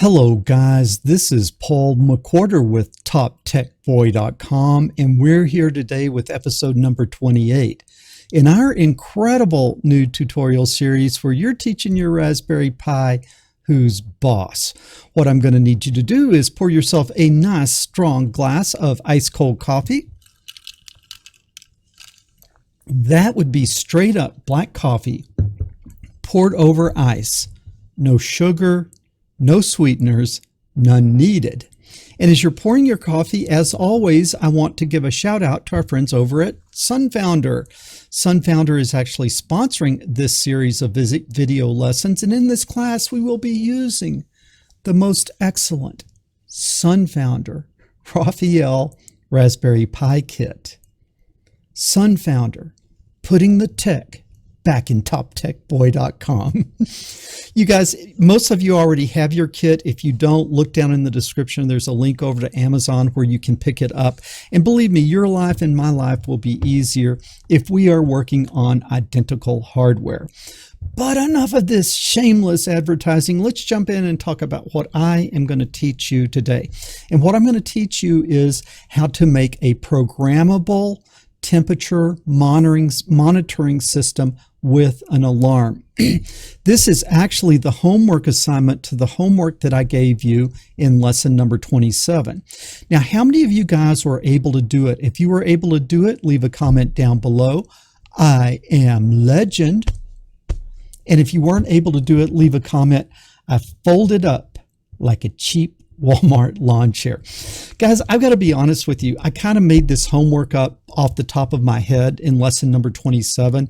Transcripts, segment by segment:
Hello guys, this is Paul McWhorter with TopTechBoy.com, and we're here today with episode number 28 in our incredible new tutorial series where you're teaching your Raspberry Pi who's boss. What I'm going to need you to do is pour yourself a nice strong glass of ice cold coffee. That would be straight up black coffee poured over ice. No sugar, no sweeteners, none needed. And as you're pouring your coffee, as always, I want to give a shout out to our friends over at Sunfounder. Sunfounder is actually sponsoring this series of video lessons. And in this class, we will be using the most excellent Sunfounder Raphael Raspberry Pi kit. Sunfounder, putting the tech back in TopTechBoy.com. You guys, most of you already have your kit. If you don't, look down in the description. There's a link over to Amazon where you can pick it up. And believe me, your life and my life will be easier if we are working on identical hardware. But enough of this shameless advertising. Let's jump in and talk about what I am going to teach you today. And what I'm going to teach you is how to make a programmable temperature monitoring system with an alarm. This is actually the homework assignment to the homework that I gave you in lesson number 27. Now, how many of you guys were able to do it? If you were able to do it, leave a comment down below. I am legend. And if you weren't able to do it, leave a comment. I folded up like a cheap Walmart lawn chair. Guys, I've got to be honest with you. I kind of made this homework up off the top of my head in lesson number 27.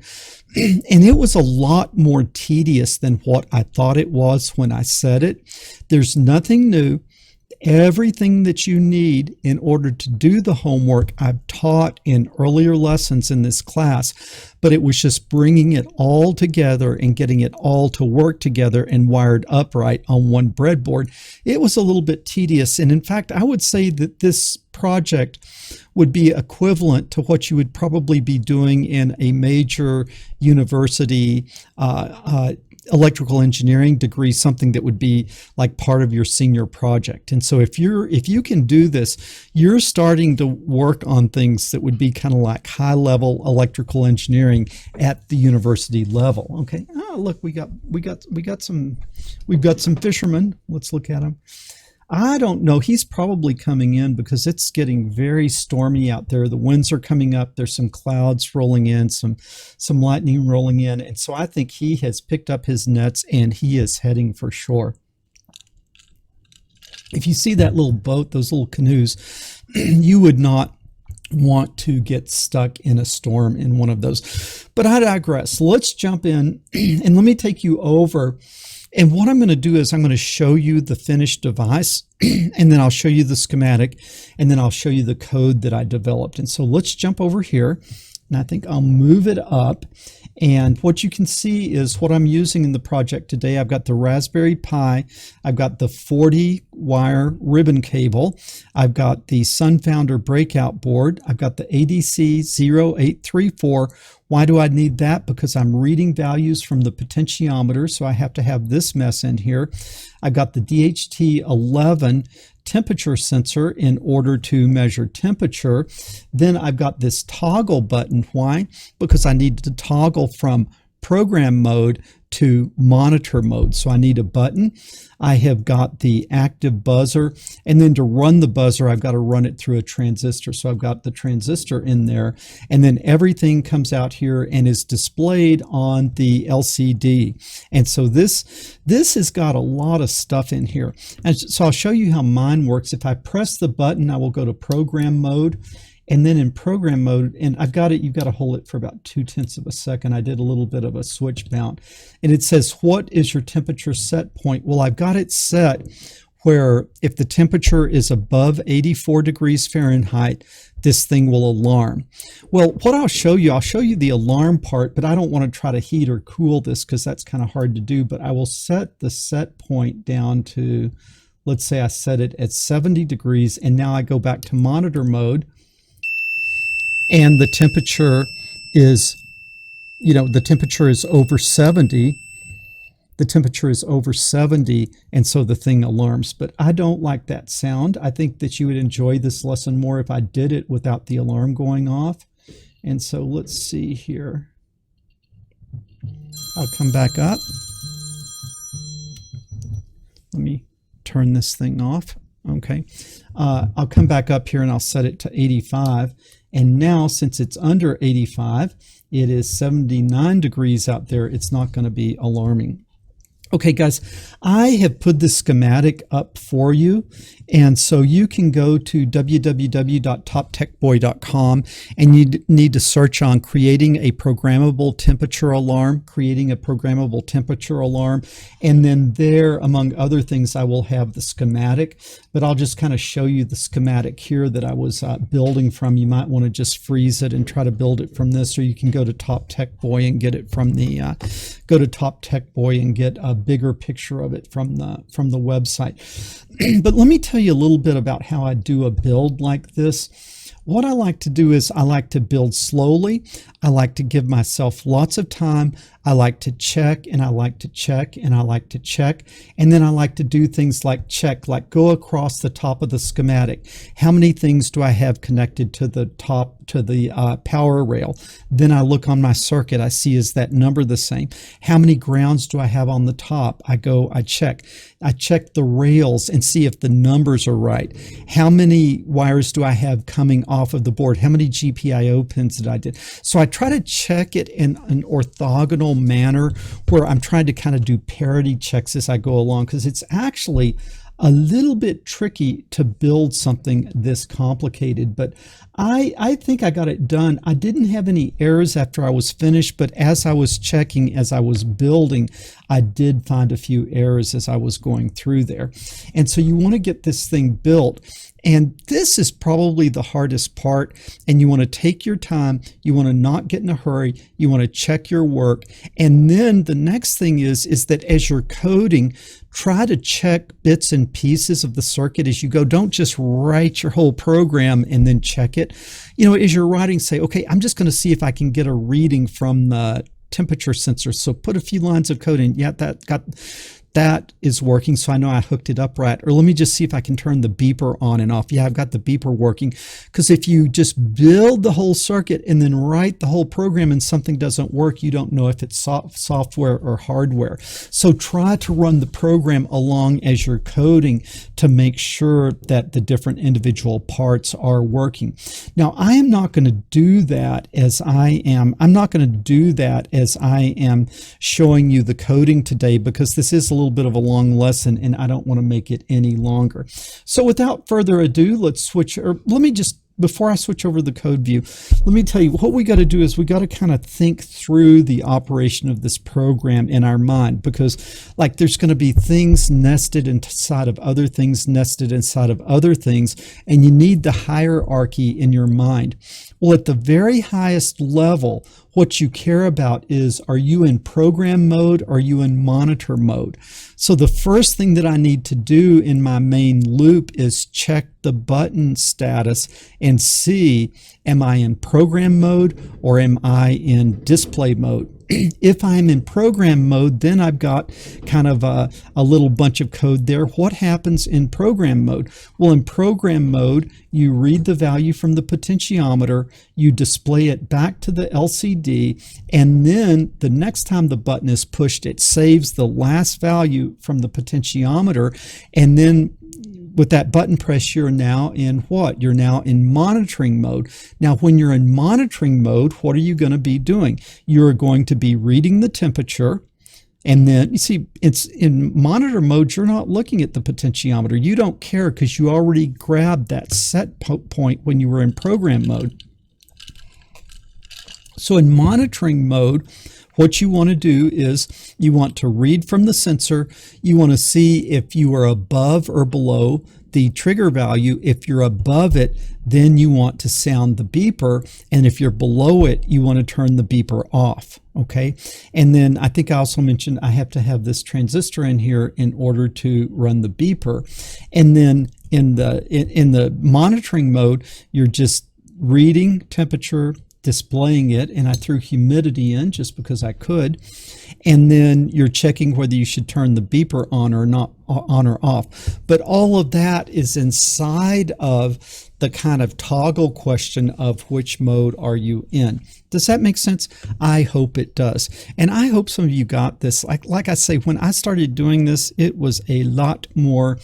And it was a lot more tedious than what I thought it was when I said it. There's nothing new. Everything that you need in order to do the homework I've taught in earlier lessons in this class, but it was just bringing it all together and getting it all to work together and wired upright on one breadboard. It was a little bit tedious, and in fact, I would say that this project would be equivalent to what you would probably be doing in a major university electrical engineering degree, something that would be like part of your senior project. And so if you can do this, you're starting to work on things that would be kind of like high level electrical engineering at the university level. Okay. Oh, look, we've got some fishermen. Let's look at them. I don't know. He's probably coming in because it's getting very stormy out there. The winds are coming up. There's some clouds rolling in, some lightning rolling in. And so I think he has picked up his nets and he is heading for shore. If you see that little boat, those little canoes, you would not want to get stuck in a storm in one of those. But I digress. Let's jump in and let me take you over. And what I'm going to do is I'm going to show you the finished device, and then I'll show you the schematic, and then I'll show you the code that I developed. And so let's jump over here, and I think I'll move it up. And what you can see is what I'm using in the project today. I've got the Raspberry Pi. I've got the 40-wire ribbon cable. I've got the Sunfounder breakout board. I've got the ADC 0834. Why do I need that? Because I'm reading values from the potentiometer, so I have to have this mess in here. I've got the DHT11 temperature sensor in order to measure temperature. Then I've got this toggle button. Why? Because I need to toggle from program mode to monitor mode. So I need a button. I have got the active buzzer, and then to run the buzzer, I've got to run it through a transistor. So I've got the transistor in there, and then everything comes out here and is displayed on the LCD. And so this has got a lot of stuff in here. And so I'll show you how mine works. If I press the button, I will go to program mode. And then in program mode, and you've got to hold it for about 0.2 of a second. I did a little bit of a switch bound. And it says, what is your temperature set point? Well, I've got it set where if the temperature is above 84 degrees Fahrenheit, this thing will alarm. Well, what I'll show you the alarm part, but I don't want to try to heat or cool this because that's kind of hard to do. But I will set the set point down to, let's say I set it at 70 degrees. And now I go back to monitor mode. And the temperature is, the temperature is over 70. the temperature is over 70, and so the thing alarms. But I don't like that sound. I think that you would enjoy this lesson more if I did it without the alarm going off. And so let's see here. I'll come back up. Let me turn this thing off. Okay. I'll come back up here and I'll set it to 85. And now, since it's under 85, it is 79 degrees out there. It's not going to be alarming. Okay, guys, I have put the schematic up for you, and so you can go to www.toptechboy.com, and you need to search on creating a programmable temperature alarm, and then there, among other things, I will have the schematic, but I'll just kind of show you the schematic here that I was building from. You might want to just freeze it and try to build it from this, or you can go to Top Tech Boy and get it from the Top Tech Boy and get a bigger picture of it from the website. But let me tell you a little bit about how I do a build like this. What I like to do is I like to build slowly. I like to give myself lots of time. I like to check, and I like to check, and I like to check. And then I like to do things like check, like go across the top of the schematic. How many things do I have connected to the top, to the power rail? Then I look on my circuit. I see, is that number the same? How many grounds do I have on the top? I check. I check the rails and see if the numbers are right. How many wires do I have coming off of the board? How many GPIO pins did I do? So I try to check it in an orthogonal manner where I'm trying to kind of do parity checks as I go along, because it's actually a little bit tricky to build something this complicated, but I think I got it done. I didn't have any errors after I was finished, but as I was checking, as I was building, I did find a few errors as I was going through there. And so you want to get this thing built. And this is probably the hardest part, and you want to take your time. You want to not get in a hurry. You want to check your work. And then the next thing is that as you're coding, try to check bits and pieces of the circuit as you go. Don't just write your whole program and then check it. You know, as you're writing, say, okay, I'm just going to see if I can get a reading from the temperature sensor. So put a few lines of code in. Yeah, that is working, so I know I hooked it up right. Or let me just see if I can turn the beeper on and off. Yeah, I've got the beeper working. Because if you just build the whole circuit and then write the whole program and something doesn't work, you don't know if it's software or hardware. So try to run the program along as you're coding to make sure that the different individual parts are working. Now, I am not going to do that as I'm not going to do that as I am showing you the coding today, because this is a little bit of a long lesson and I don't want to make it any longer. So without further ado, let's switch, or let me just, before I switch over to the code view, let me tell you what we got to do is we got to kind of think through the operation of this program in our mind, because like there's going to be things nested inside of other things, nested inside of other things, and you need the hierarchy in your mind. Well, at the very highest level, what you care about is, are you in program mode? Or are you in monitor mode? So the first thing that I need to do in my main loop is check the button status and see, am I in program mode or am I in display mode? If I'm in program mode, then I've got kind of a little bunch of code there. What happens in program mode? Well, in program mode, you read the value from the potentiometer, you display it back to the LCD, and then the next time the button is pushed, it saves the last value from the potentiometer, and then with that button press, you're now in what? You're now in monitoring mode. Now, when you're in monitoring mode, what are you going to be doing? You're going to be reading the temperature. And then, you see, it's in monitor mode, you're not looking at the potentiometer. You don't care because you already grabbed that set point when you were in program mode. So in monitoring mode, what you want to do is you want to read from the sensor. You want to see if you are above or below the trigger value. If you're above it, then you want to sound the beeper. And if you're below it, you want to turn the beeper off. Okay. And then I think I also mentioned I have to have this transistor in here in order to run the beeper. And then in the monitoring mode, you're just reading temperature, displaying it, and I threw humidity in just because I could. and then you're checking whether you should turn the beeper on or not, on or off. But all of that is inside of the kind of toggle question of which mode are you in. Does that make sense? I hope it does. And I hope some of you got this. Like I say, when I started doing this, it was a lot more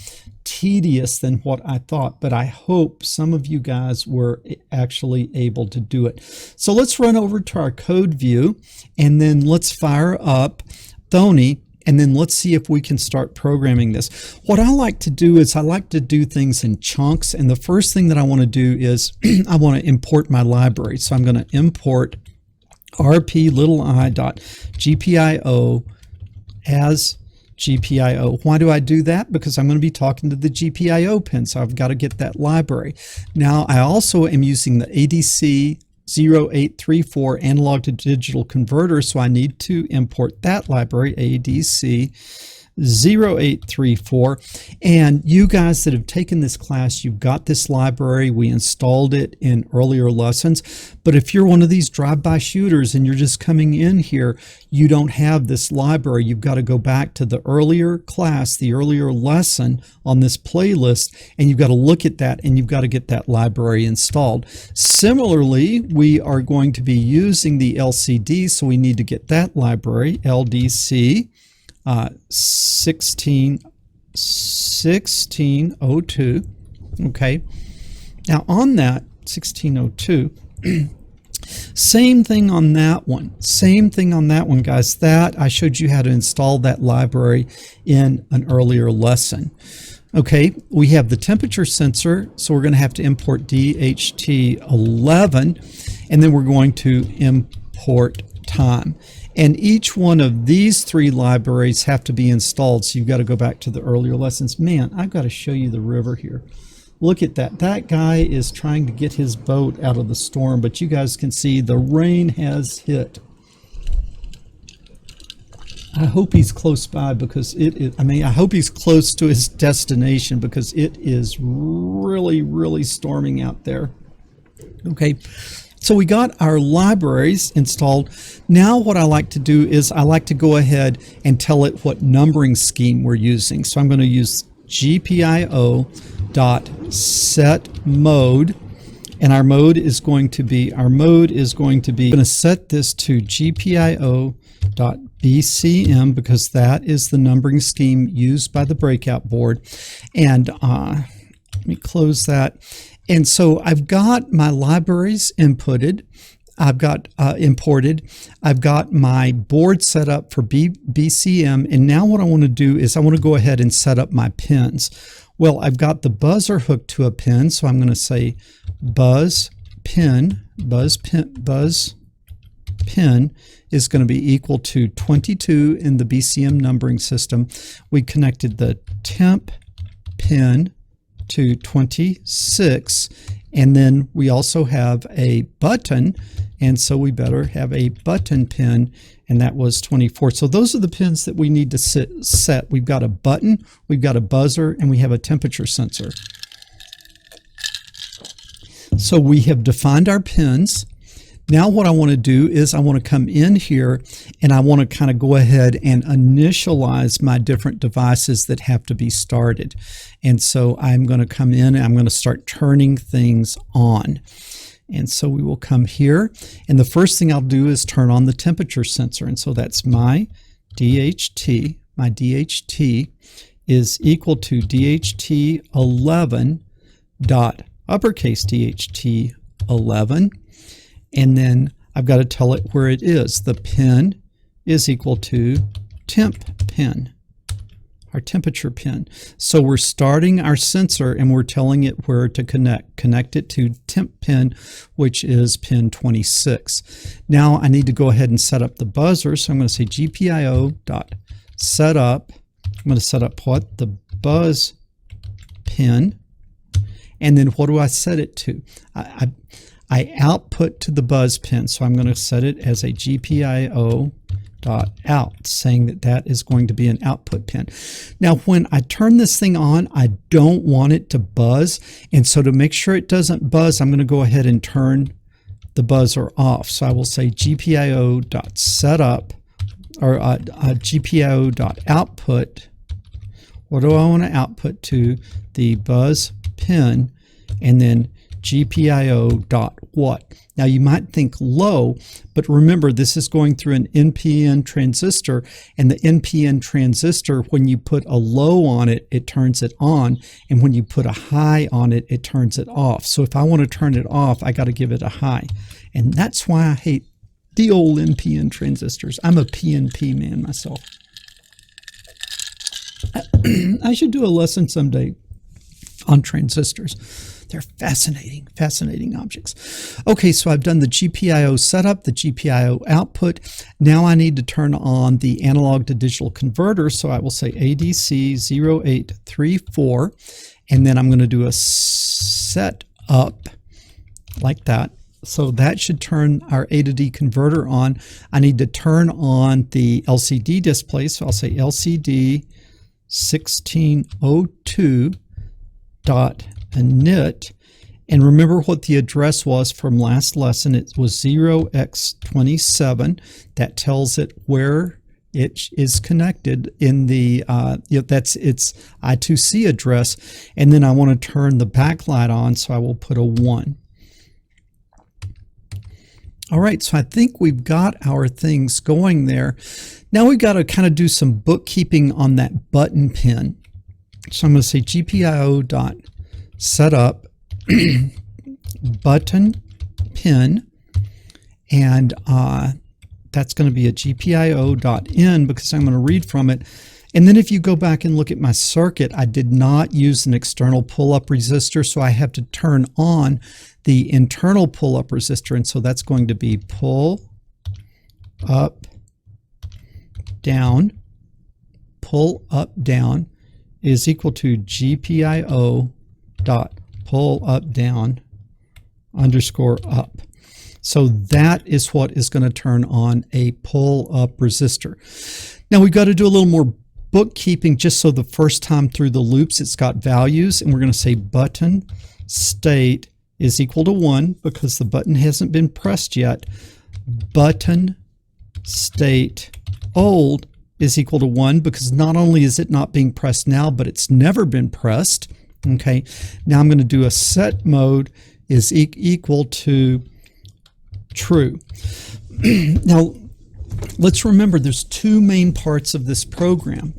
tedious than what I thought, but I hope some of you guys were actually able to do it. So let's run over to our code view, and then let's fire up Thony, and then let's see if we can start programming this. What I like to do is I like to do things in chunks, and the first thing that I want to do is I want to import my library. So I'm going to import rp_i.gpio as GPIO. Why do I do that? Because I'm going to be talking to the GPIO pin, so I've got to get that library. Now I also am using the ADC 0834 analog to digital converter, so I need to import that library, ADC 0834. And you guys that have taken this class, you've got this library. We installed it in earlier lessons. But if you're one of these drive-by shooters and you're just coming in here, you don't have this library. You've got to go back to the earlier class, the earlier lesson on this playlist, and you've got to look at that, and you've got to get that library installed. Similarly, we are going to be using the LCD, so we need to get that library, LDC 1602. Okay, now on that 1602, same thing on that one, guys. That I showed you how to install that library in an earlier lesson. Okay, we have the temperature sensor, so we're going to have to import DHT11, and then we're going to import time. And each one of these three libraries have to be installed, so you've got to go back to the earlier lessons. Man, I've got to show you the river here. Look at that. That guy is trying to get his boat out of the storm, but you guys can see the rain has hit. I hope he's close by, because I hope he's close to his destination, because it is really, really storming out there. Okay. So we got our libraries installed. Now what I like to do is I like to go ahead and tell it what numbering scheme we're using. So I'm going to use GPIO.setMode, and our mode is going to be I'm going to set this to GPIO.BCM, because that is the numbering scheme used by the breakout board. And let me close that. And so I've got my libraries inputted, I've got imported, I've got my board set up for BCM, and now what I want to do is I want to go ahead and set up my pins. Well, I've got the buzzer hooked to a pin, so I'm going to say buzz pin is going to be equal to 22 in the BCM numbering system. We connected the temp pin to 26, and then we also have a button, and so we better have a button pin, and that was 24. So those are the pins that we need to set. We've got a button, we've got a buzzer, and we have a temperature sensor. So we have defined our pins. Now what I want to do is I want to come in here and I want to kind of go ahead and initialize my different devices that have to be started. And so I'm going to come in and I'm going to start turning things on. And so we will come here, and the first thing I'll do is turn on the temperature sensor. And so that's my DHT. My DHT is equal to DHT11 dot uppercase DHT11. And then I've got to tell it where it is. The pin is equal to temp pin, our temperature pin. So we're starting our sensor and we're telling it where to connect. Connect it to temp pin, which is pin 26. Now I need to go ahead and set up the buzzer. So I'm going to say GPIO.setup. I'm going to set up what? The buzz pin. And then what do I set it to? I output to the buzz pin, so I'm going to set it as a GPIO.out, saying that that is going to be an output pin. Now, when I turn this thing on, I don't want it to buzz, and so to make sure it doesn't buzz, I'm going to go ahead and turn the buzzer off. So I will say GPIO.setup. or GPIO.output. What do I want to output to? The buzz pin, and then GPIO.what. Now you might think low, but remember this is going through an NPN transistor, and the NPN transistor, when you put a low on it, it turns it on, and when you put a high on it, it turns it off. So if I want to turn it off, I got to give it a high. And that's why I hate the old NPN transistors. I'm a PNP man myself. I should do a lesson someday on transistors. They're fascinating, fascinating objects. Okay, so I've done the GPIO setup, the GPIO output. Now I need to turn on the analog to digital converter. So I will say ADC 0834, and then I'm going to do a set up like that. So that should turn our A to D converter on. I need to turn on the LCD display. So I'll say LCD 1602.init, and remember what the address was from last lesson. It was 0x27. That tells it where it is connected in the that's its I2C address. And then I want to turn the backlight on, so I will put a 1. All right, so I think we've got our things going there. Now we've got to kind of do some bookkeeping on that button pin. So I'm going to say GPIO.setup button pin, and that's going to be a GPIO.in because I'm going to read from it. And then if you go back and look at my circuit, I did not use an external pull-up resistor, so I have to turn on the internal pull-up resistor, and so that's going to be pull up down, pull up down is equal to GPIO dot pull up down underscore up. So that is what is going to turn on a pull up resistor. Now we've got to do a little more bookkeeping just so the first time through the loops it's got values, and we're going to say button state is equal to 1 because the button hasn't been pressed yet. Button state old is equal to 1 because not only is it not being pressed now, but it's never been pressed. Okay, now I'm going to do a set mode is equal to true. Now let's remember there's two main parts of this program.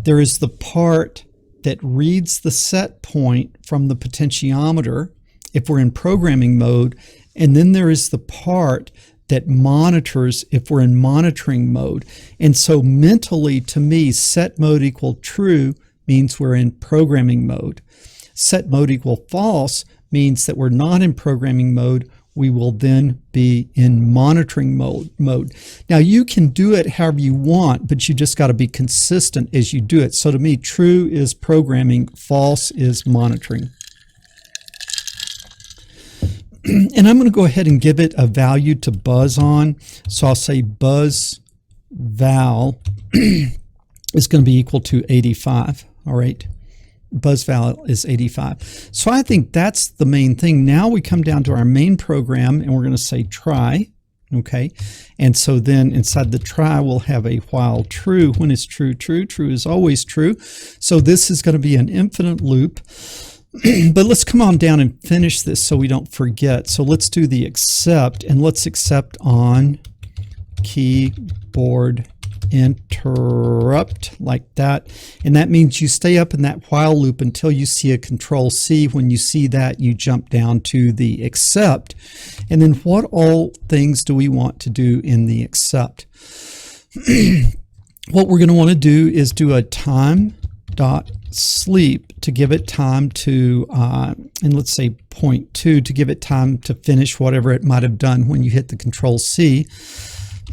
There is the part that reads the set point from the potentiometer if we're in programming mode, and then there is the part that monitors if we're in monitoring mode. And so mentally, to me, set mode equal true means we're in programming mode. Set mode equal false means that we're not in programming mode. We will then be in monitoring mode. Now you can do it however you want, but you just got to be consistent as you do it. So to me, true is programming, false is monitoring. And I'm going to go ahead and give it a value to buzz on. So I'll say buzz val is going to be equal to 85. All right. Buzz val is 85. So I think that's the main thing. Now we come down to our main program and we're going to say try. Okay. And so then inside the try, we'll have a while true. When is true? True. True is always true. So this is going to be an infinite loop. But let's come on down and finish this so we don't forget. So let's do the accept, and let's accept on keyboard interrupt like that. And that means you stay up in that while loop until you see a Control C. When you see that, you jump down to the accept. And then what all things do we want to do in the accept? What we're going to want to do is do a time.sleep to give it time to, and let's say 0.2 to give it time to finish whatever it might have done when you hit the Control C.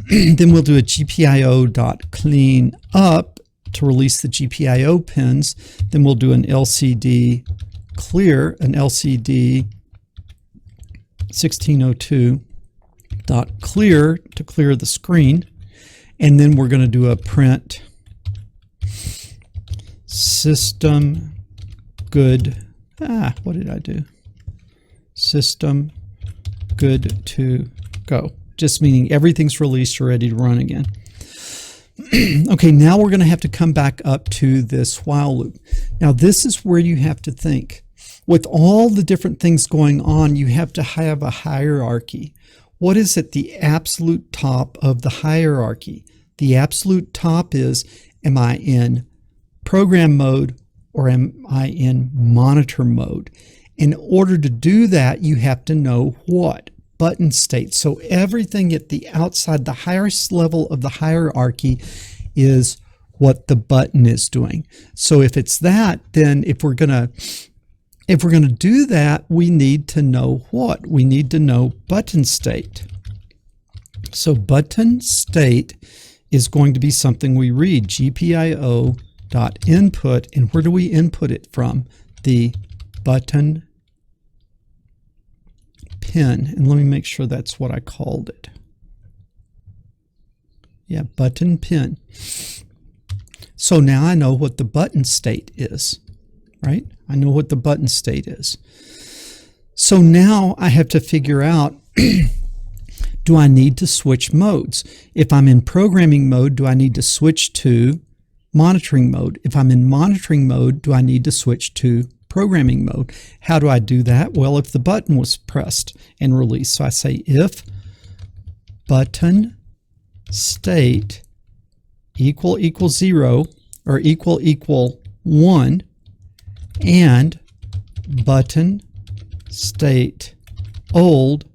Then we'll do a GPIO.clean up to release the GPIO pins. Then we'll do an LCD clear, an LCD 1602.clear to clear the screen. And then we're going to do a print system good. What did I do? System good to go. Just meaning everything's released or ready to run again. Okay, now we're going to have to come back up to this while loop. Now this is where you have to think. With all the different things going on, you have to have a hierarchy. What is at the absolute top of the hierarchy? The absolute top is, am I in program mode or am I in monitor mode? In order to do that, you have to know what? Button state. So everything at the outside, the highest level of the hierarchy is what the button is doing. So if it's that, then if we're going to do that, we need to know what? We need to know button state. So button state is going to be something we read, GPIO.input, and where do we input it from? The button pin. And let me make sure that's what I called it. Yeah, button pin. So now I know what the button state is, right? I know what the button state is. So now I have to figure out, do I need to switch modes? If I'm in programming mode, do I need to switch to monitoring mode? If I'm in monitoring mode, do I need to switch to programming mode? How do I do that? Well, if the button was pressed and released, so I say if button state equal 0 or equal 1 and button state old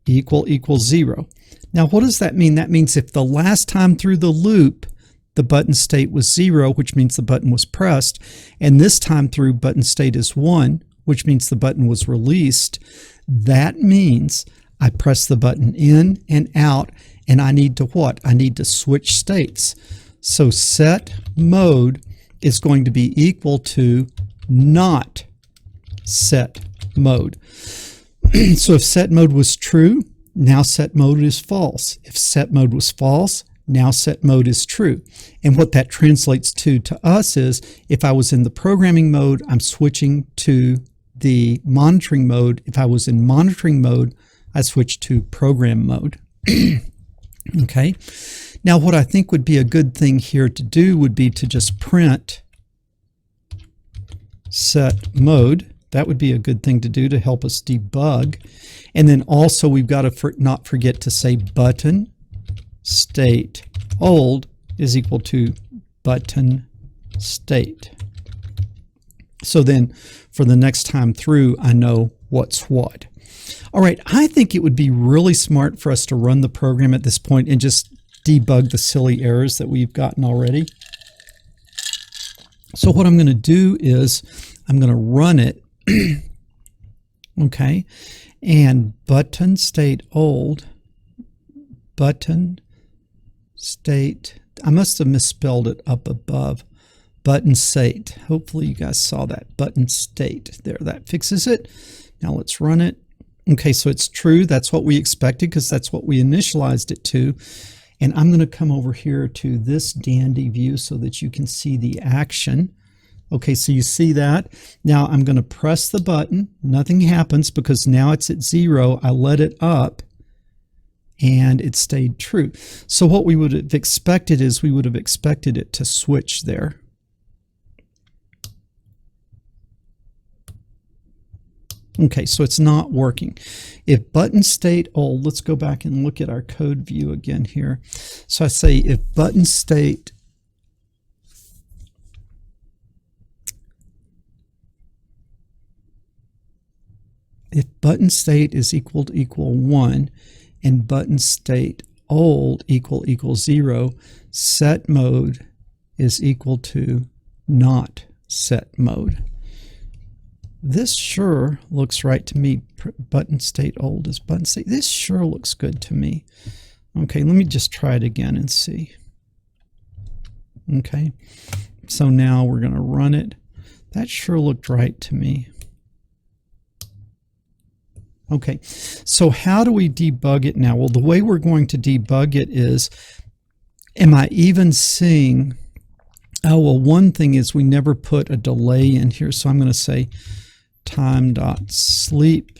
equal 0. Now what does that mean? That means if the last time through the loop the button state was 0, which means the button was pressed, and this time through button state is 1, which means the button was released, that means I press the button in and out, and I need to what? I need to switch states. So set mode is going to be equal to not set mode. So if set mode was true, now set mode is false. If set mode was false, now set mode is true. And what that translates to us is, if I was in the programming mode, I'm switching to the monitoring mode. If I was in monitoring mode, I switch to program mode. Okay. Now what I think would be a good thing here to do would be to just print set mode. That would be a good thing to do to help us debug. And then also we've got to not forget to say button state old is equal to button state. So then for the next time through, I know what's what. All right, I think it would be really smart for us to run the program at this point and just debug the silly errors that we've gotten already. So what I'm going to do is I'm going to run it. Okay, and button state old, button state, I must have misspelled it up above, button state. Hopefully you guys saw that, button state there. That fixes it. Now let's run it. Okay, so it's true. That's what we expected because that's what we initialized it to. And I'm going to come over here to this dandy view so that you can see the action. Okay, so you see that. Now I'm going to press the button. Nothing happens because now it's at 0. I let it up and it stayed true. So what we would have expected is we would have expected it to switch there. Okay, so it's not working. If button state old, let's go back and look at our code view again here. So I say if button state is equal to 1 and button state old equal 0, set mode is equal to not set mode. This sure looks right to me. Button state old is button state. This sure looks good to me. Okay, let me just try it again and see. Okay, so now we're going to run it. That sure looked right to me. Okay, so how do we debug it now? Well, the way we're going to debug it is, am I even seeing, oh, well, one thing is we never put a delay in here, so I'm going to say time.sleep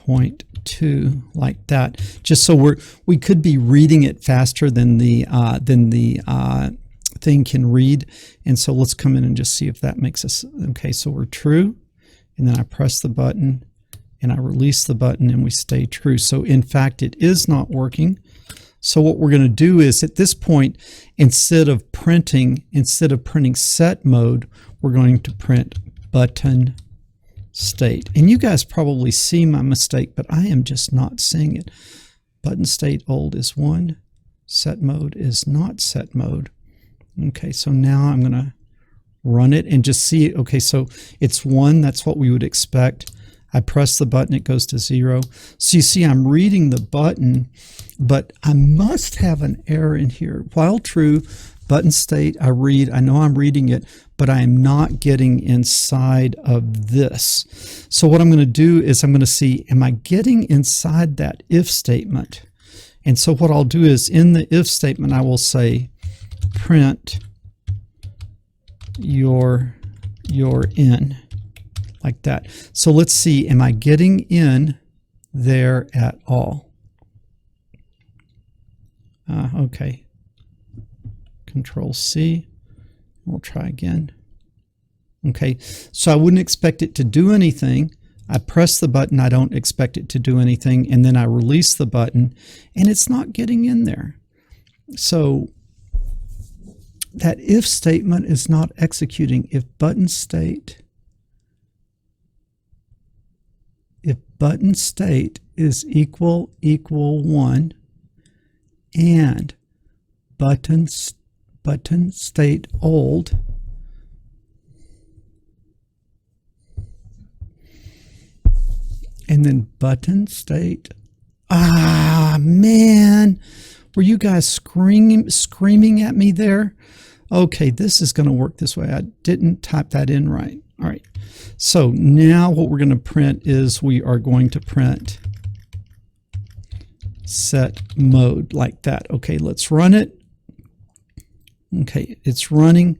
0.2 like that, just so we could be reading it faster than the thing can read. And so let's come in and just see if that makes us okay. So we're true, and then I press the button and I release the button and we stay true. So in fact it is not working. So what we're going to do is at this point, instead of printing set mode, we're going to print button state. And you guys probably see my mistake, but I am just not seeing it. Button state old is 1. Set mode is not set mode. Okay, so now I'm going to run it and just see. Okay, so it's 1. That's what we would expect. I press the button, it goes to 0. So you see I'm reading the button, but I must have an error in here. While true, button state, I know I'm reading it, but I am not getting inside of this. So what I'm going to do is I'm going to see, am I getting inside that if statement? And so what I'll do is in the if statement, I will say print your in. Like that. So let's see, am I getting in there at all? Okay. Control C. We'll try again. Okay, so I wouldn't expect it to do anything. I press the button, I don't expect it to do anything, and then I release the button, and it's not getting in there. So that if statement is not executing. If button state is equal 1 and button state old and then button state, man, were you guys screaming at me there? Okay, this is going to work this way. I didn't type that in right. All right, so now what we're going to print is we are going to print set mode like that. Okay, let's run it. Okay, it's running.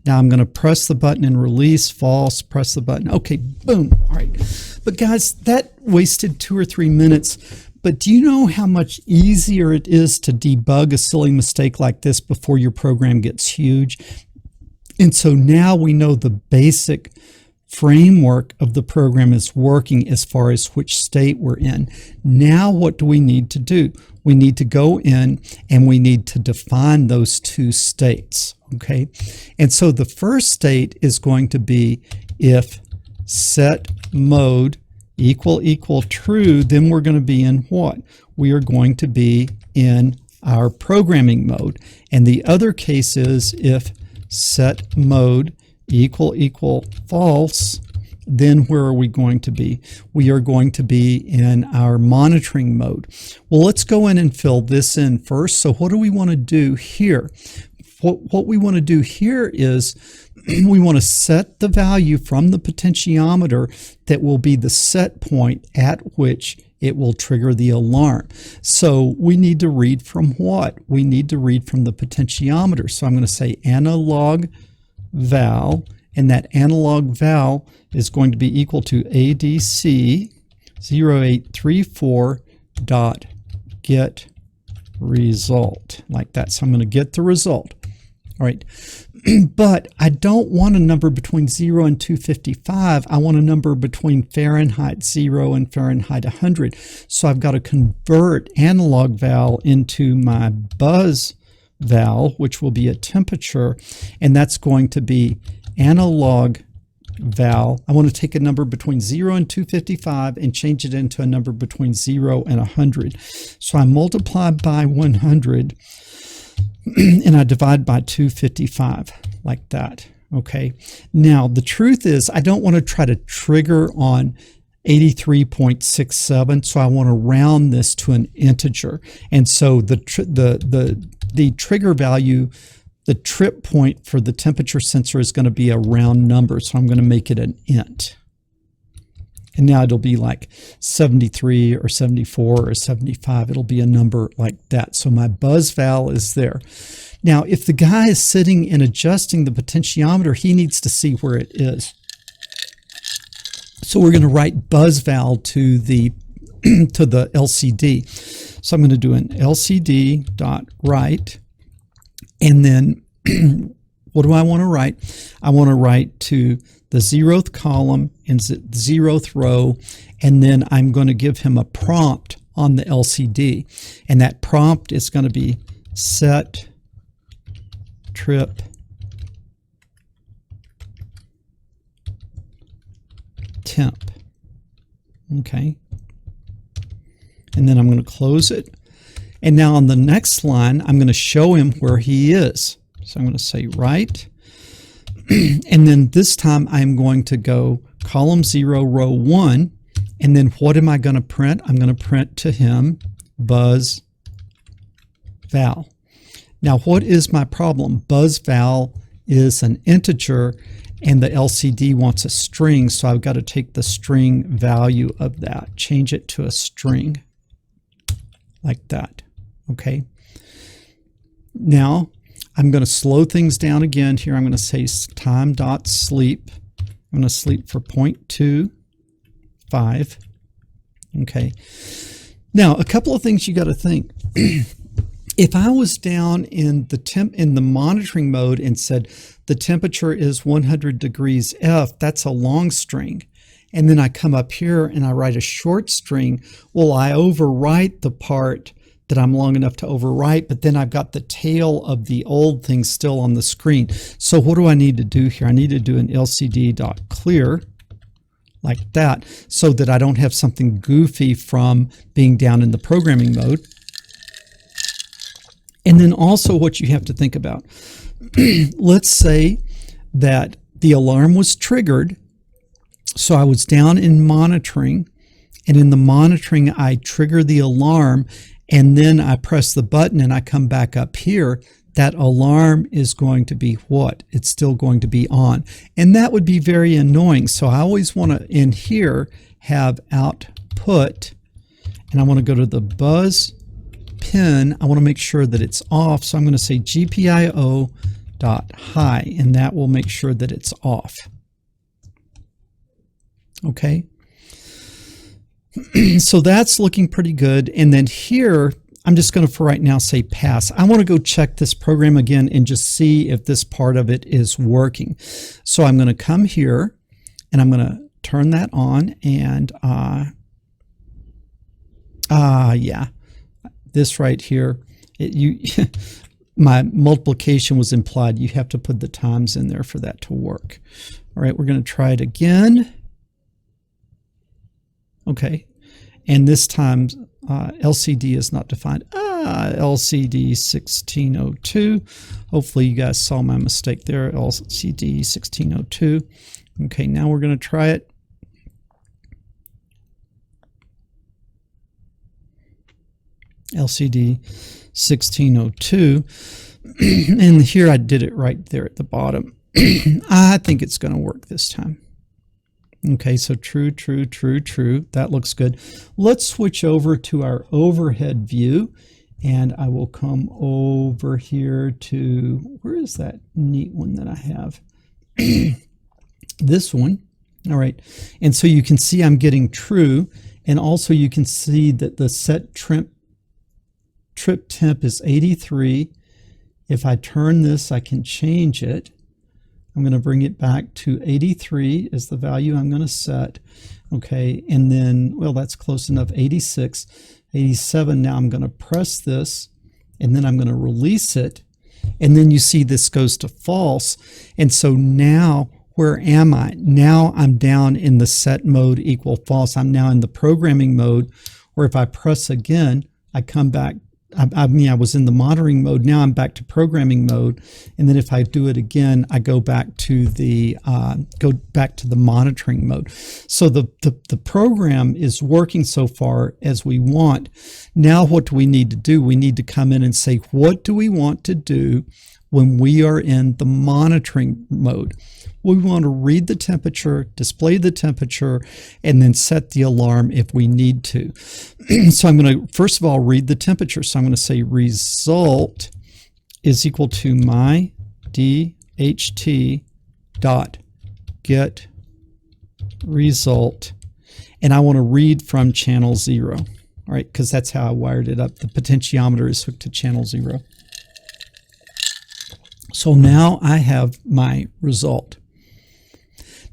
Now I'm going to press the button and release, false, press the button. Okay, boom. All right, but guys, that wasted 2 or 3 minutes. But do you know how much easier it is to debug a silly mistake like this before your program gets huge? And so now we know the basic framework of the program is working as far as which state we're in. Now what do we need to do? We need to go in and we need to define those 2 states, okay? And so the first state is going to be if set mode equal true, then we're going to be in what? We are going to be in our programming mode. And the other case is if set mode equal false, then where are we going to be? We are going to be in our monitoring mode. Well, let's go in and fill this in first. So what do we want to do here? What we want to do here is we want to set the value from the potentiometer that will be the set point at which it will trigger the alarm. So we need to read from what? We need to read from the potentiometer. So I'm going to say analog val, and that analog val is going to be equal to ADC 0834 dot get result, like that. So I'm going to get the result. All right, but I don't want a number between 0 and 255. I want a number between Fahrenheit 0 and Fahrenheit 100. So I've got to convert analog val into my buzz val, which will be a temperature, and that's going to be analog val. I want to take a number between 0 and 255 and change it into a number between 0 and 100. So I multiply by 100 and I divide by 255 like that. Okay. Now the truth is I don't want to try to trigger on 83.67, so I want to round this to an integer. And so the trigger value, the trip point for the temperature sensor is going to be a round number, so I'm going to make it an int. And now it'll be like 73 or 74 or 75. It'll be a number like that. So my buzz val is there. Now, if the guy is sitting and adjusting the potentiometer, he needs to see where it is. So we're going to write buzz val to the to the LCD. So I'm going to do an LCD.write, and then what do I want to write? I want to write to the 0th column and the 0th row, and then I'm going to give him a prompt on the LCD, and that prompt is going to be set trip temp. Okay. And then I'm going to close it. And now on the next line, I'm going to show him where he is. So I'm going to say write. And then this time I'm going to go column 0, row 1. And then what am I going to print? I'm going to print to him buzz val. Now, what is my problem? Buzz val is an integer, and the LCD wants a string, so I've got to take the string value of that, change it to a string like that. Okay. Now I'm going to slow things down again here. I'm going to say time.sleep. I'm going to sleep for 0.25. Okay. Now, a couple of things you got to think. If I was down in the monitoring mode and said the temperature is 100 degrees F, that's a long string. And then I come up here and I write a short string. Well, I overwrite the part that I'm long enough to overwrite, but then I've got the tail of the old thing still on the screen. So what do I need to do here? I need to do an lcd.clear like that, so that I don't have something goofy from being down in the programming mode. And then also what you have to think about, let's say that the alarm was triggered. So I was down in monitoring, and in the monitoring I trigger the alarm, and then I press the button and I come back up here. That alarm is going to be what? It's still going to be on. And that would be very annoying. So I always want to, in here, have output, and I want to go to the buzz pin. I want to make sure that it's off. So I'm going to say GPIO.high, and that will make sure that it's off. Okay. So that's looking pretty good. And then here, I'm just going to, for right now, say pass. I want to go check this program again and just see if this part of it is working. So I'm going to come here and I'm going to turn that on, and yeah, this right here, my multiplication was implied. You have to put the times in there for that to work. All right, we're going to try it again. Okay, and this time LCD is not defined. LCD 1602. Hopefully you guys saw my mistake there. LCD 1602. Okay, now we're going to try it. LCD 1602. And here I did it right there at the bottom. I think it's going to work this time. Okay, so true, true, true, true. That looks good. Let's switch over to our overhead view, and I will come over here to, where is that neat one that I have? This one. All right, and so you can see I'm getting true, and also you can see that the set trip temp is 83. If I turn this, I can change it. I'm going to bring it back to 83 is the value I'm going to set. Okay, and then, well, that's close enough, 86, 87. Now I'm going to press this, and then I'm going to release it, and then you see this goes to false. And so now, where am I? Now I'm down in the set mode equal false. I'm now in the programming mode, or if I press again, I come back. I was in the monitoring mode. Now I'm back to programming mode, and then if I do it again, I go back to the monitoring mode. So the program is working so far as we want. Now what do we need to do? We need to come in and say, what do we want to do when we are in the monitoring mode? We want to read the temperature, display the temperature, and then set the alarm if we need to. So I'm going to, first of all, read the temperature. So I'm going to say result is equal to my DHT dot get result. and I want to read from channel 0. All right, because that's how I wired it up. The potentiometer is hooked to channel 0. So now I have my result.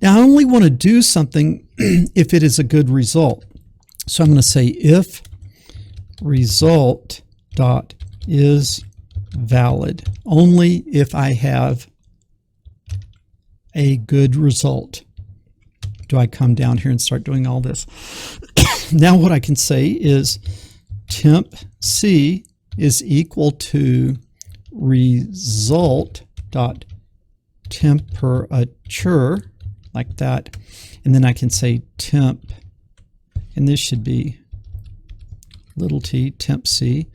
Now I only want to do something if it is a good result. So I'm going to say if result dot is valid, only if I have a good result do I come down here and start doing all this. Now what I can say is temp C is equal to result dot temperature, like that, and then I can say temp, and this should be little t, temp C,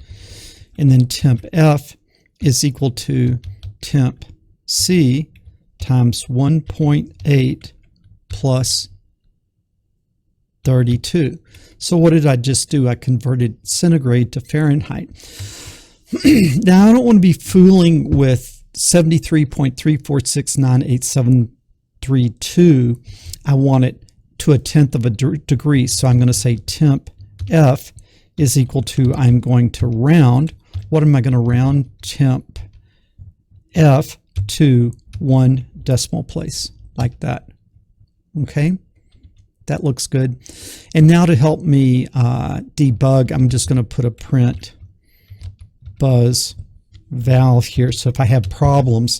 and then temp F is equal to temp C times 1.8 plus 32. So what did I just do? I converted centigrade to Fahrenheit. Now I don't want to be fooling with 73.3469872. I want it to a tenth of a degree. So I'm going to say temp F is equal to, I'm going to round. What am I going to round? Temp F to 1 decimal place, like that. Okay, that looks good. And now to help me debug, I'm just going to put a print buzz val here. So if I have problems,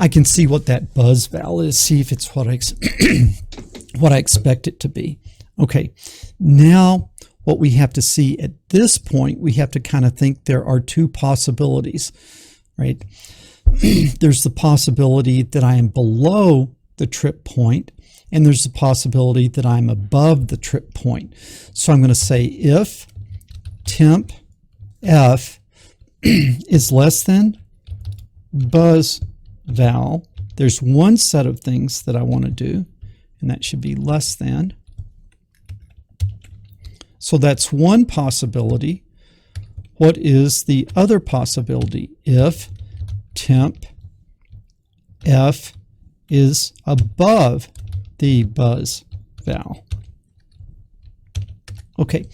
I can see what that buzz val is, see if it's what I expect it to be. Okay, now what we have to see at this point, we have to kind of think there are two possibilities, right? There's the possibility that I am below the trip point, and there's the possibility that I'm above the trip point. So I'm going to say if temp F is less than buzz val, there's one set of things that I want to do, and that should be less than. So that's one possibility. What is the other possibility? If temp F is above the buzz val. Okay,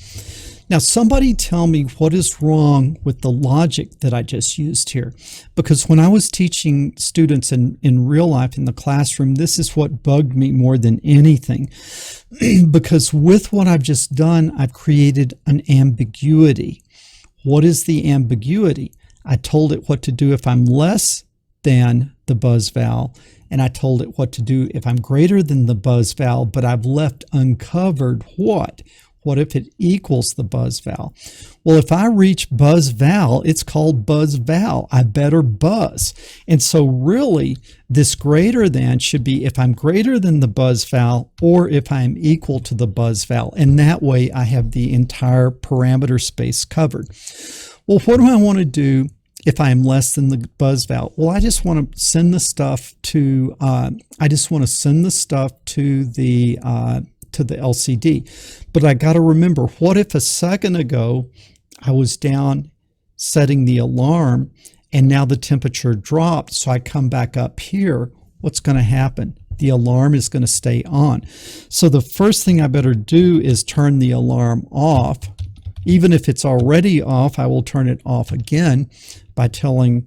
now somebody tell me what is wrong with the logic that I just used here. Because when I was teaching students in real life in the classroom, this is what bugged me more than anything. Because with what I've just done, I've created an ambiguity. What is the ambiguity? I told it what to do if I'm less than the buzz val, and I told it what to do if I'm greater than the buzz val, but I've left uncovered what? What if it equals the buzz val? Well, if I reach buzz val, it's called buzz val. I better buzz. And so really, this greater than should be if I'm greater than the buzz val or if I'm equal to the buzz val. And that way I have the entire parameter space covered. Well, what do I want to do if I am less than the buzz val? Well, I just want to send the stuff to the LCD. But I got to remember, what if a second ago I was down setting the alarm and now the temperature dropped, so I come back up here? What's going to happen? The alarm is going to stay on. So the first thing I better do is turn the alarm off. Even if it's already off, I will turn it off again by telling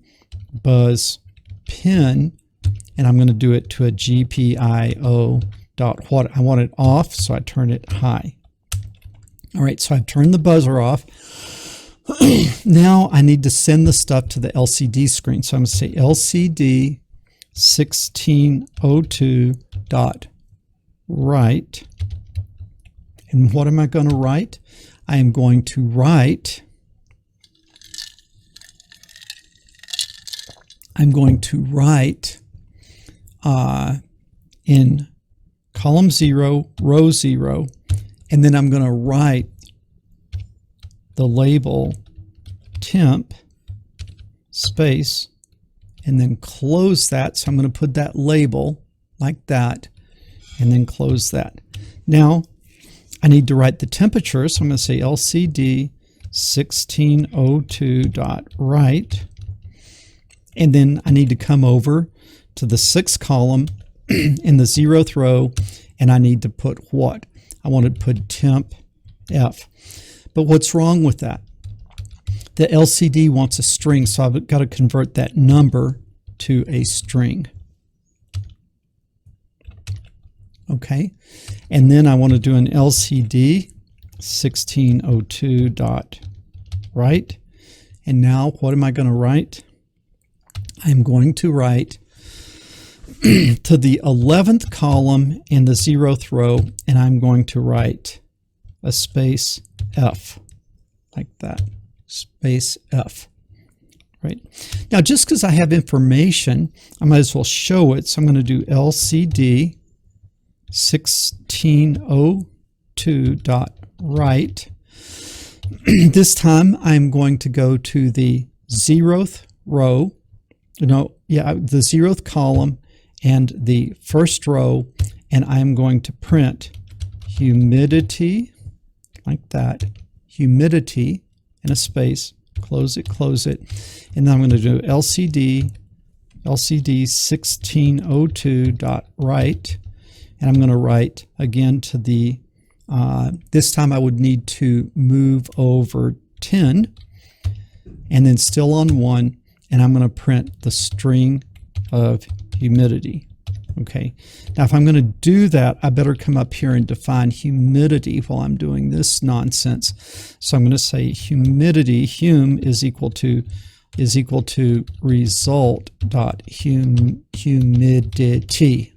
buzz pin, and I'm going to do it to a GPIO dot what I want it off, so I turn it high. All right, so I've turned the buzzer off. Now I need to send the stuff to the LCD screen. So I'm going to say LCD 1602 dot write. And what am I going to write? I am going to write, in column 0, row 0, and then I'm going to write the label temp space and then close that. So I'm going to put that label like that and then close that. Now I need to write the temperature, so I'm going to say LCD 1602 dot write, and then I need to come over to the 6th column in the 0th row, and I need to put what? I want to put temp F. But what's wrong with that? The LCD wants a string, so I've got to convert that number to a string. Okay, and then I want to do an LCD 1602.write. And now what am I going to write? I'm going to write to the 11th column and the 0th row, and I'm going to write a space F, like that, space F. Right. Now, just because I have information, I might as well show it. So I'm going to do LCD 1602.write. This time I'm going to go to the 0th row, the 0th column and the first row, and I'm going to print humidity, like that, humidity in a space, close it, and then I'm going to do LCD 1602.write, and I'm going to write again to the this time I would need to move over 10 and then still on 1, and I'm going to print the string of humidity. Okay, now if I'm going to do that, I better come up here and define humidity while I'm doing this nonsense. So I'm going to say humidity, hum is equal to result.humidity.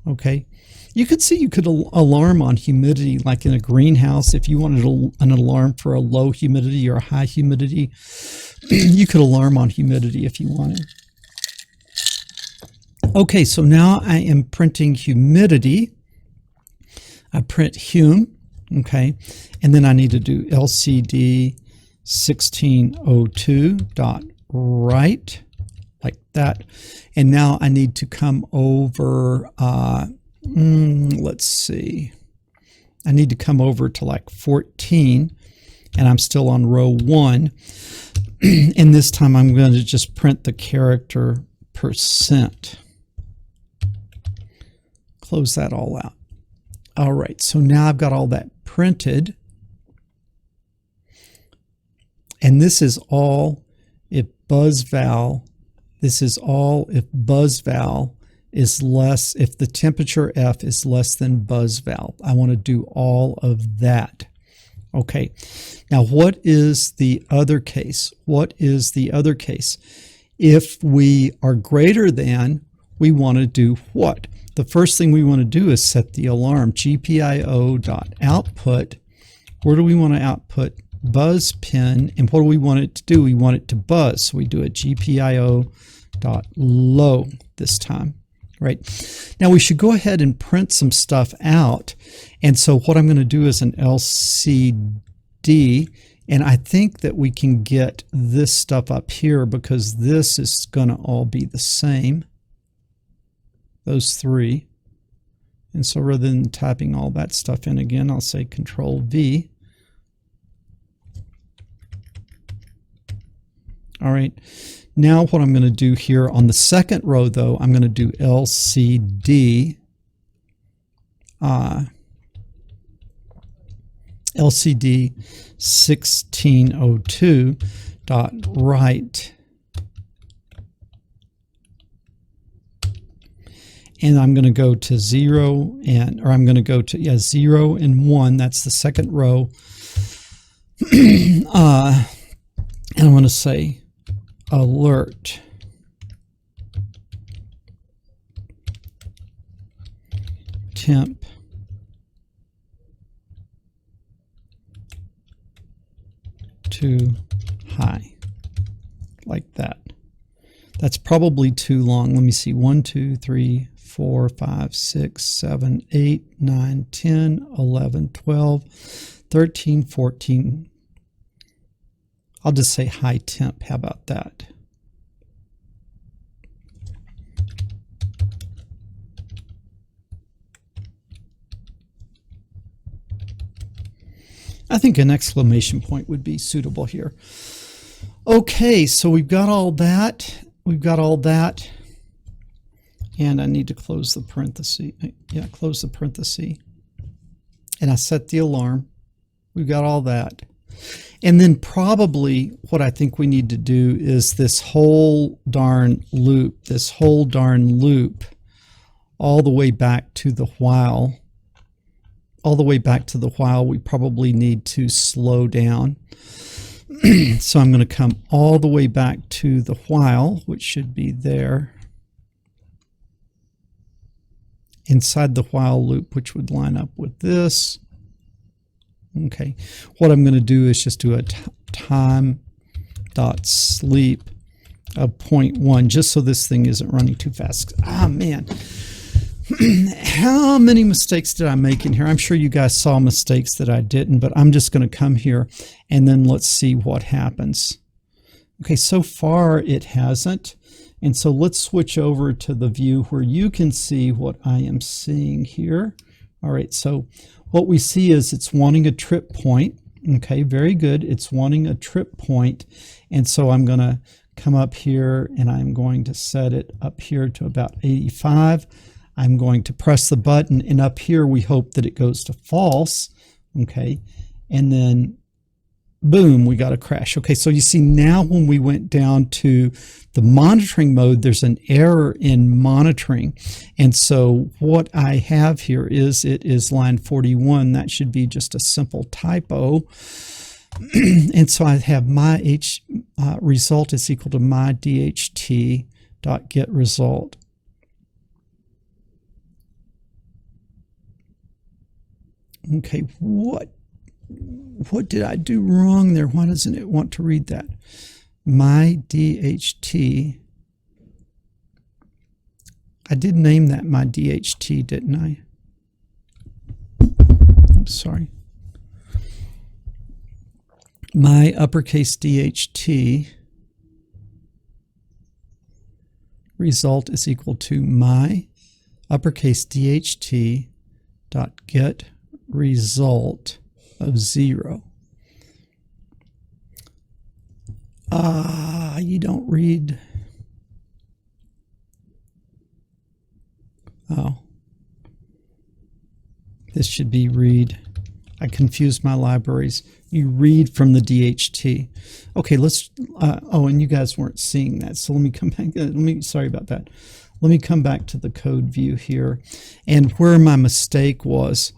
Okay. You could see you could alarm on humidity, like in a greenhouse. If you wanted an alarm for a low humidity or a high humidity, you could alarm on humidity if you wanted. Okay, so now I am printing humidity. I print hum, okay, and then I need to do LCD 1602.write, like that. And now I need to come over, let's see, I need to come over to like 14, and I'm still on row 1. And this time I'm going to just print the character %. Close that all out. All right, so now I've got all that printed. And this is all if buzzval, buzzval is less, if the temperature F is less than buzzval. I want to do all of that. Okay, now what is the other case? What is the other case? If we are greater than, we want to do what? The first thing we want to do is set the alarm. GPIO.output. Where do we want to output? Buzz pin. And what do we want it to do? We want it to buzz. So we do a GPIO.low this time. Right. Now we should go ahead and print some stuff out. And so what I'm going to do is an LCD. And I think that we can get this stuff up here because this is going to all be the same. Those three. And so rather than typing all that stuff in again, I'll say Control V. All right. Now what I'm going to do here on the second row, though, I'm going to do LCD LCD 1602.write. And I'm going to go to 0 and, or I'm going to go to, 0 and 1. That's the second row. And I'm going to say alert. Temp. Too high. Like that. That's probably too long. Let me see. 1, 2, 3, 4, 5, 6, 7, 8, 9, 10, 11, 12, 13, 14. I'll just say high temp. How about that? I think an exclamation point would be suitable here. Okay, so we've got all that. We've got all that. And I need to close the parenthesis. Yeah, close the parenthesis. and I set the alarm. We've got all that. And then probably what I think we need to do is this whole darn loop, all the way back to the while. All the way back to the while, we probably need to slow down. So I'm going to come all the way back to the while, which should be there. Inside the while loop, which would line up with this. Okay, what I'm going to do is just do a time dot sleep of 0.1, just so this thing isn't running too fast. Ah, man. How many mistakes did I make in here? I'm sure you guys saw mistakes that I didn't, but I'm just going to come here and then let's see what happens. Okay, so far it hasn't. And so let's switch over to the view where you can see what I am seeing here. All right, so what we see is it's wanting a trip point. Okay, very good. It's wanting a trip point. And so I'm going to come up here and I'm going to set it up here to about 85. I'm going to press the button, and up here we hope that it goes to false. Okay, and then boom, we got a crash. Okay, so you see now when we went down to the monitoring mode, there's an error in monitoring. And so what I have here is it is line 41. That should be just a simple typo. And so I have my result is equal to my DHT dot get result. Okay, what did I do wrong there? Why doesn't it want to read that? My DHT. I did name that my DHT, didn't I? I'm sorry. My uppercase DHT result is equal to my uppercase DHT dot get result of 0. You don't read. Oh. This should be read. I confused my libraries. You read from the DHT. Okay, let's, oh, and you guys weren't seeing that. So let me come back. Sorry about that. Let me come back to the code view here. And where my mistake was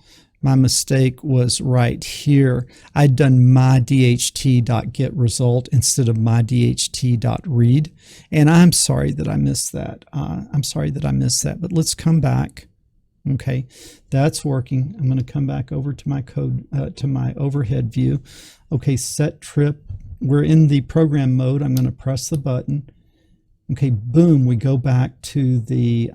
right here. I'd done my DHT.getResult instead of my DHT.read. And I'm sorry that I missed that. But let's come back. Okay, that's working. I'm going to come back over to my code, to my overhead view. Okay, set trip. We're in the program mode. I'm going to press the button. Okay, boom, we go back to the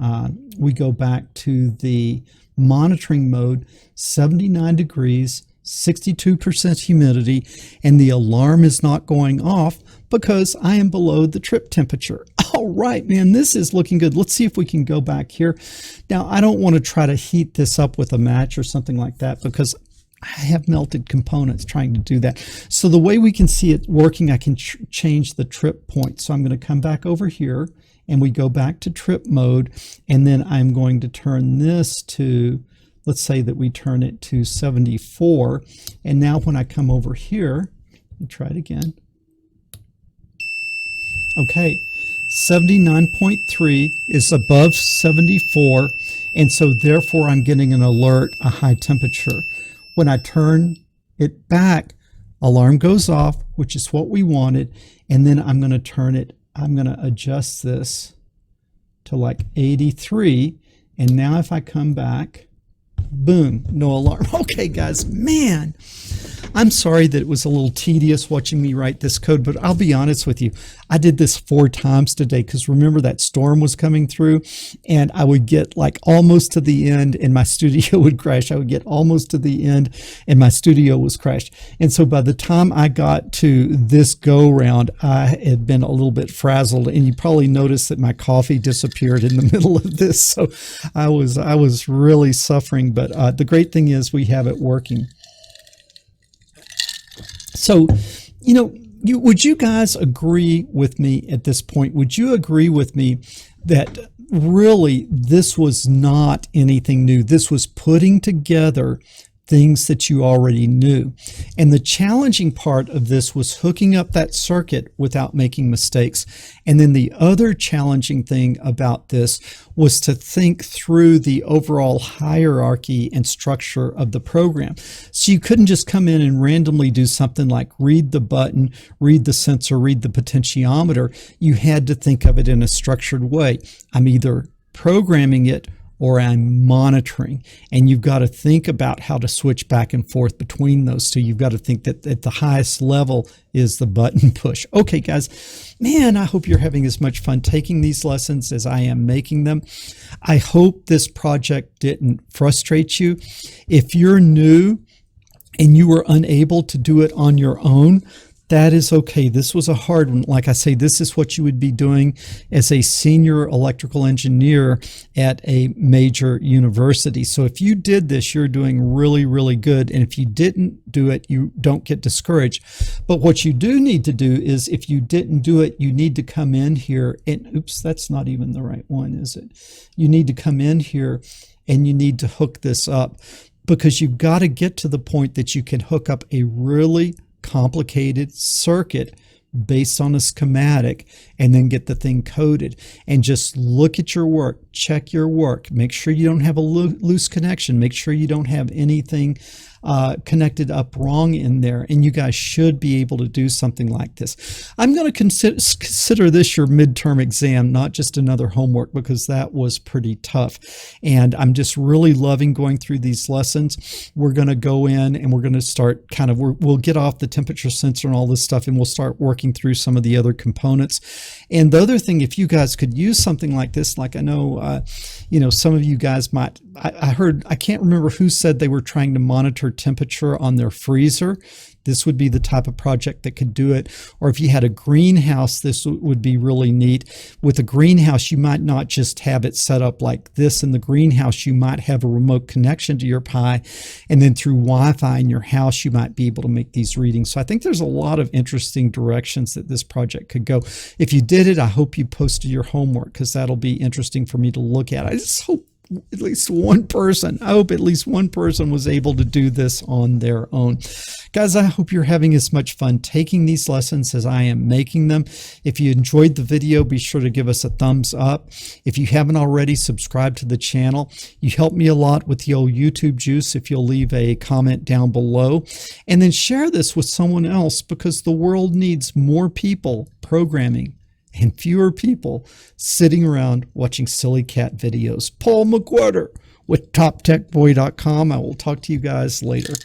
monitoring mode, 79 degrees, 62% humidity, and the alarm is not going off because I am below the trip temperature. All right, man, this is looking good. Let's see if we can go back here. Now, I don't want to try to heat this up with a match or something like that because I have melted components trying to do that. So the way we can see it working, I can change the trip point. So I'm going to come back over here and we go back to trip mode, and then I'm going to turn this to, let's say that we turn it to 74. And now when I come over here, let me try it again. Okay, 79.3 is above 74, and so therefore I'm getting an alert, a high temperature. When I turn it back, alarm goes off, which is what we wanted, and then I'm going to turn it, I'm going to adjust this to like 83, and now if I come back, boom, no alarm. Okay, guys, man, I'm sorry that it was a little tedious watching me write this code, but I'll be honest with you. I did this 4 times today because remember that storm was coming through and I would get like almost to the end and my studio would crash. I would get almost to the end and my studio was crashed. And so by the time I got to this go round, I had been a little bit frazzled, and you probably noticed that my coffee disappeared in the middle of this. So I was really suffering, but the great thing is we have it working. So, you know, would you guys agree with me at this point? Would you agree with me that really this was not anything new? This was putting together things that you already knew. And the challenging part of this was hooking up that circuit without making mistakes. And then the other challenging thing about this was to think through the overall hierarchy and structure of the program. So you couldn't just come in and randomly do something like read the button, read the sensor, read the potentiometer. You had to think of it in a structured way. I'm either programming it or I'm monitoring. And you've got to think about how to switch back and forth between those two. You've got to think that at the highest level is the button push. Okay, guys, man, I hope you're having as much fun taking these lessons as I am making them. I hope this project didn't frustrate you. If you're new and you were unable to do it on your own, that is okay. This was a hard one. Like I say, this is what you would be doing as a senior electrical engineer at a major university. So if you did this, you're doing really, really good. And if you didn't do it, you don't get discouraged. But what you do need to do is, if you didn't do it, you need to come in here and, oops, that's not even the right one, is it? You need to come in here and you need to hook this up, because you've got to get to the point that you can hook up a really complicated circuit based on a schematic and then get the thing coded. And just look at your work, check your work, make sure you don't have a loose connection, make sure you don't have anything connected up wrong in there, and you guys should be able to do something like this. I'm going to consider this your midterm exam, not just another homework, because that was pretty tough. And I'm just really loving going through these lessons. We're going to go in and we're going to start kind of, we'll get off the temperature sensor and all this stuff, and we'll start working through some of the other components. And the other thing, if you guys could use something like this, like I know, some of you guys might, I heard, I can't remember who said they were trying to monitor temperature on their freezer. This would be the type of project that could do it. Or if you had a greenhouse, this would be really neat. With a greenhouse, you might not just have it set up like this in the greenhouse. You might have a remote connection to your Pi, and then through Wi-Fi in your house, you might be able to make these readings. So I think there's a lot of interesting directions that this project could go. If you did it, I hope you posted your homework, because that'll be interesting for me to look at. I just hope at least one person, I hope at least one person was able to do this on their own. Guys, I hope you're having as much fun taking these lessons as I am making them. If you enjoyed the video, be sure to give us a thumbs up. If you haven't already, subscribe to the channel. You help me a lot with the old YouTube juice if you'll leave a comment down below. And then share this with someone else, because the world needs more people programming and fewer people sitting around watching silly cat videos. Paul McWhorter with TopTechBoy.com. I will talk to you guys later.